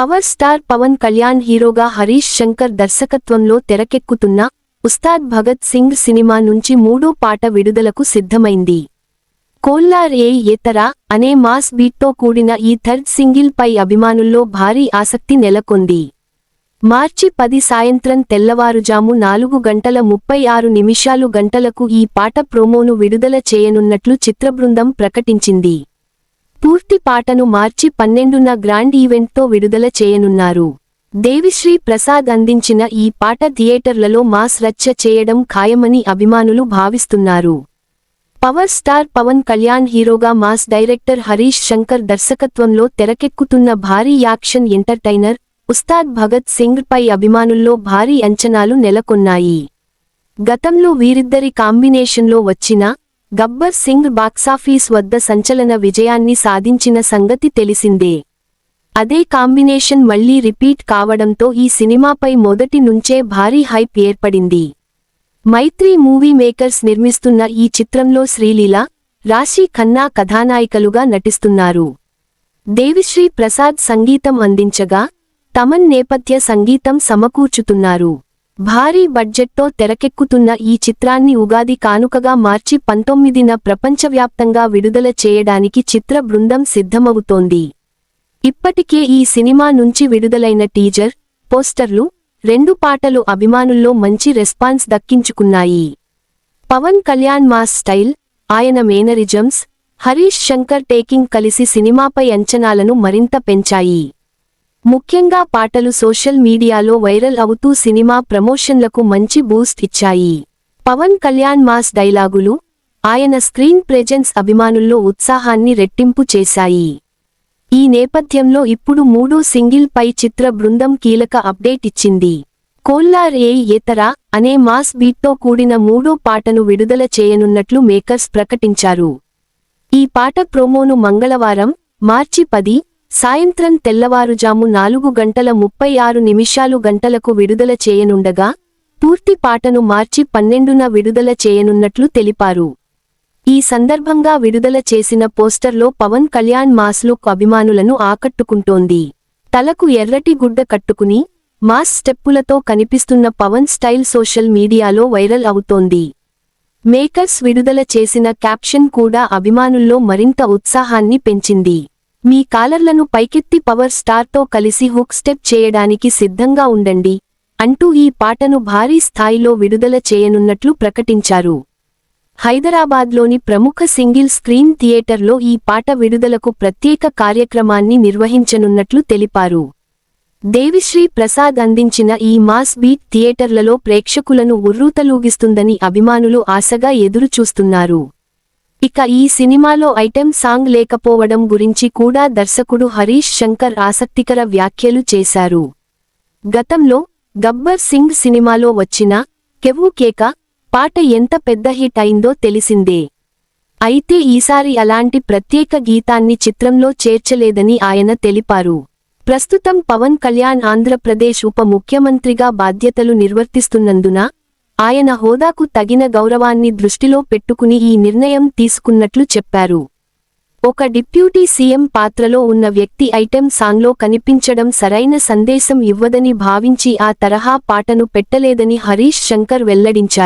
Power star Pawan Kalyan హీరోగా హరీష్ శంకర్ దర్శకత్వంలో తెరకెక్కుతున్న ఉస్తాద్ భగత్ సింగ్ సినిమా నుంచి మూడో పాట విడుదలకు సిద్ధమైంది. కోల్లార్ ఏ ఏతరా అనే మాస్ బీట్తో కూడిన ఈ థర్డ్ సింగిల్ పై అభిమానుల్లో భారీ ఆసక్తి నెలకొంది. మార్చి 10 సాయంత్రం తెల్లవారుజాము 4:36 గంటలకు ఈ పాట ప్రోమోను విడుదల చేయనున్నట్లు చిత్రబృందం ప్రకటించింది. పూర్తి పాటను మార్చి 12న గ్రాండ్ ఈవెంట్తో విడుదల చేయనున్నారు. దేవిశ్రీ ప్రసాద్ అందించిన ఈ పాట థియేటర్లలో మాస్ రచ్చ చేయడం ఖాయమని అభిమానులు భావిస్తున్నారు. పవర్ స్టార్ పవన్ కళ్యాణ్ హీరోగా మాస్ డైరెక్టర్ హరీష్ శంకర్ దర్శకత్వంలో తెరకెక్కుతున్న భారీ యాక్షన్ ఎంటర్టైనర్ ఉస్తాద్ భగత్ సింగ్ పై అభిమానుల్లో భారీ అంచనాలు నెలకొన్నాయి. గతంలో వీరిద్దరి కాంబినేషన్లో వచ్చిన గబ్బర్ సింగ్ బాక్సాఫీస్ వద్ద సంచలన విజయాన్ని సాధించిన సంగతి తెలిసిందే. అదే కాంబినేషన్ మళ్లీ రిపీట్ కావడంతో ఈ సినిమాపై మొదటి నుంచే భారీ హైప్ ఏర్పడింది. మైత్రి మూవీ మేకర్స్ నిర్మిస్తున్న ఈ చిత్రంలో శ్రీలీల, రాశి ఖన్నా కథానాయికలుగా నటిస్తున్నారు. దేవిశ్రీ ప్రసాద్ సంగీతం అందించగా తమన్ నేపథ్య సంగీతం సమకూర్చుతున్నారు. భారీ బడ్జెట్తో తెరకెక్కుతున్న ఈ చిత్రాన్ని ఉగాది కానుకగా మార్చి 19న ప్రపంచవ్యాప్తంగా విడుదల చేయడానికి చిత్ర బృందం సిద్ధమవుతోంది. ఇప్పటికే ఈ సినిమా నుంచి విడుదలైన టీజర్, పోస్టర్లు, 2 పాటలు అభిమానుల్లో మంచి రెస్పాన్స్ దక్కించుకున్నాయి. పవన్ కళ్యాణ్ మాస్ స్టైల్, ఆయన మేనరిజమ్స్, హరీష్ శంకర్ టేకింగ్ కలిసి సినిమాపై అంచనాలను మరింత పెంచాయి. ముఖ్యంగా పాటలు సోషల్ మీడియాలో వైరల్ అవుతూ సినిమా ప్రమోషన్లకు మంచి బూస్ట్ ఇచ్చాయి. పవన్ కళ్యాణ్ మాస్ డైలాగులు, ఆయన స్క్రీన్ ప్రెజెన్స్ అభిమానుల్లో ఉత్సాహాన్ని రెట్టింపు చేశాయి. ఈ నేపథ్యంలో ఇప్పుడు మూడో సింగిల్ పై చిత్ర బృందం కీలక అప్డేట్ ఇచ్చింది. కోల్లార్ ఏ ఏతరా అనే మాస్ బీట్తో కూడిన మూడో పాటను విడుదల చేయనున్నట్లు మేకర్స్ ప్రకటించారు. ఈ పాట ప్రోమోను మంగళవారం, మార్చి 10 సాయంత్రం తెల్లవారుజాము 4:36 గంటలకు విడుదల చేయనుండగా, పూర్తి పాటను మార్చి 12న విడుదల చేయనున్నట్లు తెలిపారు. ఈ సందర్భంగా విడుదల చేసిన పోస్టర్లో పవన్ కళ్యాణ్ మాస్ లుక్ అభిమానులను ఆకట్టుకుంటోంది. తలకు ఎర్రటి గుడ్డ కట్టుకుని మాస్ స్టెప్పులతో కనిపిస్తున్న పవన్ స్టైల్ సోషల్ మీడియాలో వైరల్ అవుతోంది. మేకర్స్ విడుదల చేసిన క్యాప్షన్ కూడా అభిమానుల్లో మరింత ఉత్సాహాన్ని పెంచింది. మీ కాలర్లను పైకెత్తి పవర్ స్టార్తో కలిసి హుక్ స్టెప్ చేయడానికి సిద్ధంగా ఉండండి అంటూ ఈ పాటను భారీ స్థాయిలో విడుదల చేయనున్నట్లు ప్రకటించారు. హైదరాబాద్లోని ప్రముఖ సింగిల్ స్క్రీన్ థియేటర్లో ఈ పాట విడుదలకు ప్రత్యేక కార్యక్రమాన్ని నిర్వహించనున్నట్లు తెలిపారు. దేవిశ్రీ ప్రసాద్ అందించిన ఈ మాస్ బీట్ థియేటర్లలో ప్రేక్షకులను ఉర్రూతలూగిస్తుందని అభిమానులు ఆశగా ఎదురుచూస్తున్నారు. ఇక ఈ సినిమాలో ఐటెం సాంగ్ లేకపోవడం గురించి కూడా దర్శకుడు హరీష్ శంకర్ ఆసక్తికర వ్యాఖ్యలు చేశారు. గతంలో గబ్బర్ సింగ్ సినిమాలో వచ్చిన కెవ్వు కేక పాట ఎంత పెద్ద హిట్ అయిందో తెలిసిందే. అయితే ఈసారి అలాంటి ప్రత్యేక గీతాన్ని చిత్రంలో చేర్చలేదని ఆయన తెలిపారు. ప్రస్తుతం పవన్ కళ్యాణ్ ఆంధ్రప్రదేశ్ ఉప ముఖ్యమంత్రిగా బాధ్యతలు నిర్వర్తిస్తున్నందున ఆయన హోదాకు తగిన గౌరవాన్ని దృష్టిలో పెట్టుకుని ఈ నిర్ణయం తీసుకున్నట్లు చెప్పారు. ఒక డిప్యూటీ సీఎం పాత్రలో ఉన్న వ్యక్తి ఐటెం సాంగ్లో కనిపించడం సరైన సందేశం ఇవ్వదని భావించి ఆ తరహా పాటను పెట్టలేదని హరీష్ శంకర్ వెల్లడించారు.